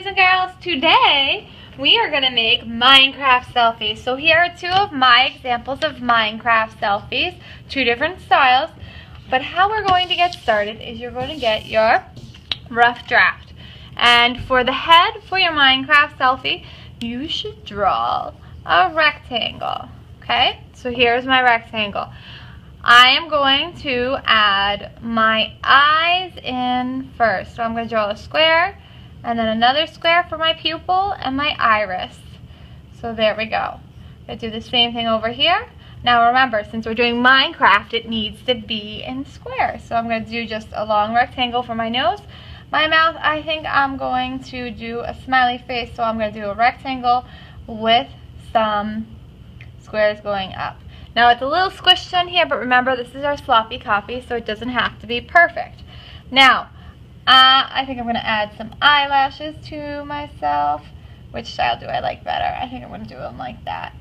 boys and girls, today we are going to make Minecraft selfies. So here are two of my examples of Minecraft selfies, two different styles. But how we're going to get started is you're going to get your rough draft. And for the head for your Minecraft selfie, you should draw a rectangle. Okay, so here's my rectangle. I am going to add my eyes in first. So I'm going to draw a square and then another square for my pupil and my iris. So there we go. I'm going to do the same thing over here. Now remember, since we're doing Minecraft, it needs to be in squares. So I'm going to do just a long rectangle for my nose. My mouth, I think I'm going to do a smiley face. So I'm going to do a rectangle with some squares going up. Now it's a little squished on here, but remember this is our sloppy copy, so it doesn't have to be perfect. Now, I think I'm going to add some eyelashes to myself. Which style do I like better? I think I'm going to do them like that.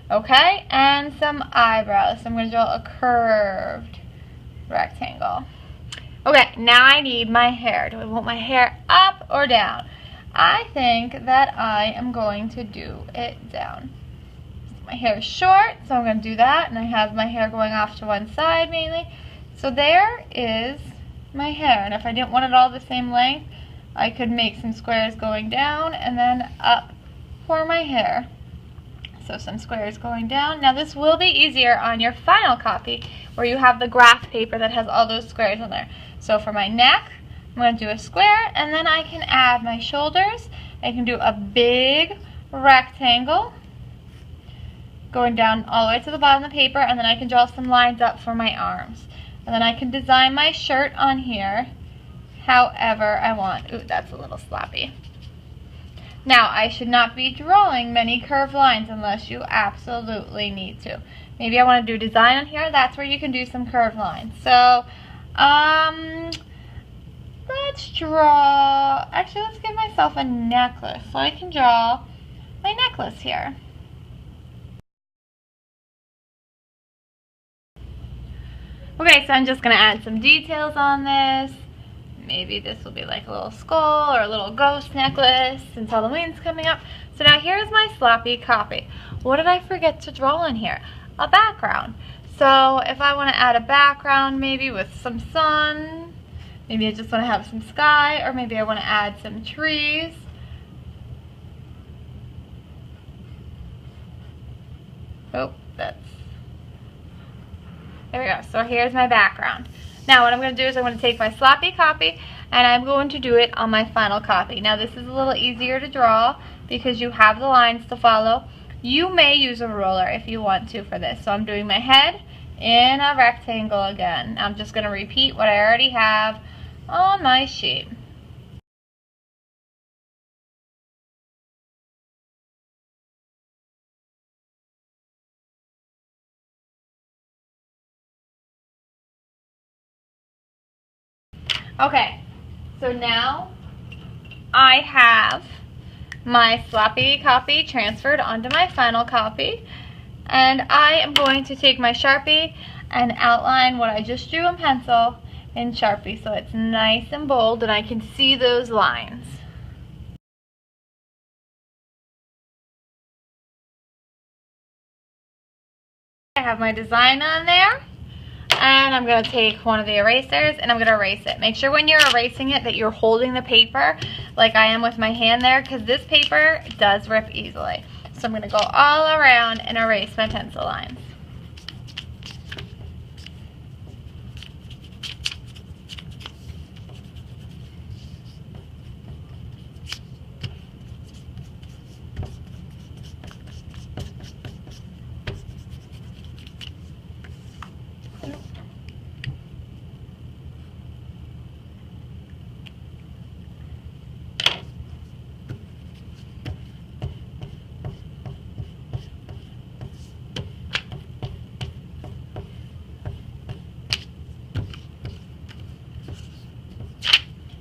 Okay, and some eyebrows. So I'm going to draw a curved rectangle. Okay, now I need my hair. Do I want my hair up or down? I think that I am going to do it down. My hair is short, so I'm going to do that, and I have my hair going off to one side mainly. So there is my hair, and if I didn't want it all the same length, I could make some squares going down and then up for my hair. So some squares going down. Now this will be easier on your final copy where you have the graph paper that has all those squares on there. So for my neck, I'm going to do a square, and then I can add my shoulders. I can do a big rectangle going down all the way to the bottom of the paper, and then I can draw some lines up for my arms. And then I can design my shirt on here however I want. Ooh, that's a little sloppy. Now, I should not be drawing many curved lines unless you absolutely need to. Maybe I want to do design on here. That's where you can do some curved lines. So, let's draw, actually let's give myself a necklace. So I can draw my necklace here. Okay, so I'm just going to add some details on this. Maybe this will be like a little skull or a little ghost necklace since Halloween's coming up. So now here's my sloppy copy. What did I forget to draw in here? A background. So if I want to add a background maybe with some sun, maybe I just want to have some sky, or maybe I want to add some trees. Oh, that's... There we go. So here's my background. Now what I'm going to do is I'm going to take my sloppy copy and I'm going to do it on my final copy. Now this is a little easier to draw because you have the lines to follow. You may use a ruler if you want to for this. So I'm doing my head in a rectangle again. I'm just going to repeat what I already have on my sheet. Okay, so now I have my sloppy copy transferred onto my final copy, and I am going to take my Sharpie and outline what I just drew in pencil in Sharpie so it's nice and bold and I can see those lines. I have my design on there. And I'm going to take one of the erasers and I'm going to erase it. Make sure when you're erasing it that you're holding the paper like I am with my hand there, because this paper does rip easily. So I'm going to go all around and erase my pencil lines.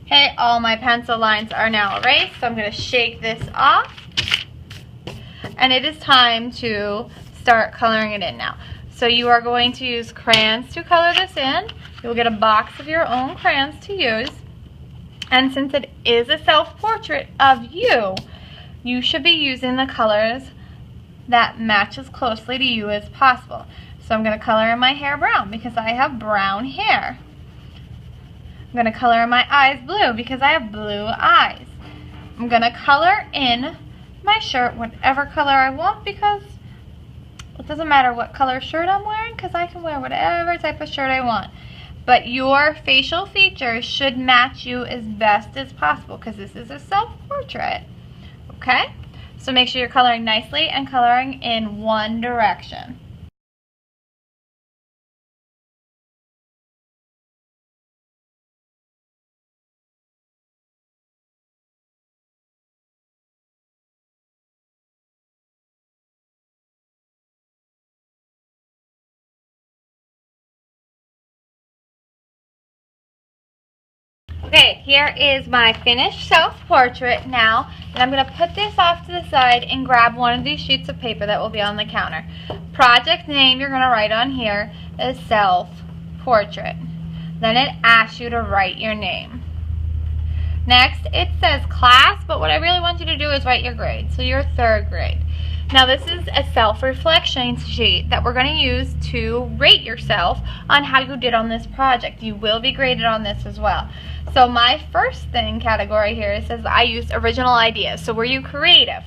Okay, all my pencil lines are now erased, so I'm going to shake this off. And it is time to start coloring it in now. So you are going to use crayons to color this in. You'll get a box of your own crayons to use. And since it is a self-portrait of you, you should be using the colors that match as closely to you as possible. So I'm going to color in my hair brown because I have brown hair. I'm going to color in my eyes blue because I have blue eyes. I'm going to color in my shirt whatever color I want because it doesn't matter what color shirt I'm wearing because I can wear whatever type of shirt I want. But your facial features should match you as best as possible because this is a self-portrait. Okay? So make sure you're coloring nicely and coloring in one direction. Okay, here is my finished self-portrait now, and I'm going to put this off to the side and grab one of these sheets of paper that will be on the counter. Project name you're going to write on here is self-portrait. Then it asks you to write your name. Next, it says class, but what I really want you to do is write your grade. So you're 3rd grade. Now this is a self-reflection sheet that we're going to use to rate yourself on how you did on this project. You will be graded on this as well. So my first thing category here says I used original ideas. So were you creative?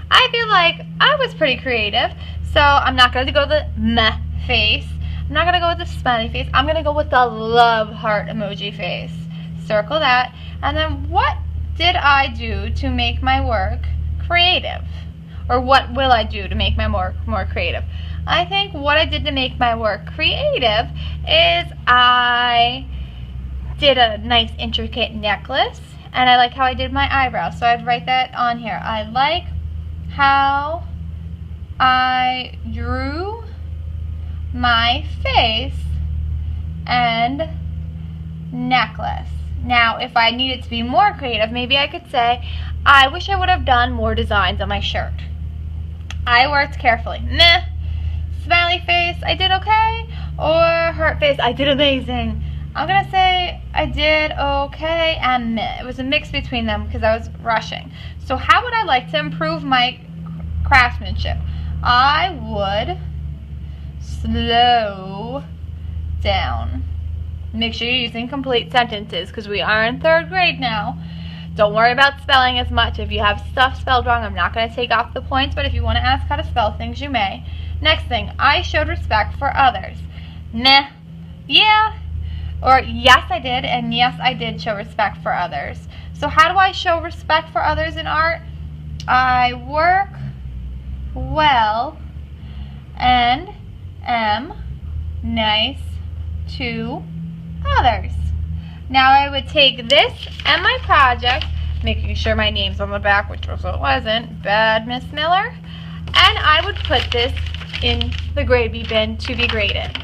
I feel like I was pretty creative. So I'm not going to go with the meh face. I'm not going to go with the smiley face. I'm going to go with the love heart emoji face. Circle that. And then what did I do to make my work creative? Or what will I do to make my work more creative? I think what I did to make my work creative is I did a nice intricate necklace, and I like how I did my eyebrows, so I'd write that on here. I like how I drew my face and necklace. Now, if I needed to be more creative, maybe I could say, I wish I would have done more designs on my shirt. I worked carefully. Meh. Smiley face, I did okay. Or heart face, I did amazing. I'm going to say I did okay and meh. It was a mix between them because I was rushing. So how would I like to improve my craftsmanship? I would slow down. Make sure you're using complete sentences because we are in 3rd grade now. Don't worry about spelling as much. If you have stuff spelled wrong, I'm not going to take off the points, but if you want to ask how to spell things, you may. Next thing, I showed respect for others. Meh. Yeah. Or yes, I did, and yes, I did show respect for others. So how do I show respect for others in art? I work well and am nice to others. Now I would take this and my project, making sure my name's on the back, which also it wasn't, bad Miss Miller, and I would put this in the grade bin to be graded.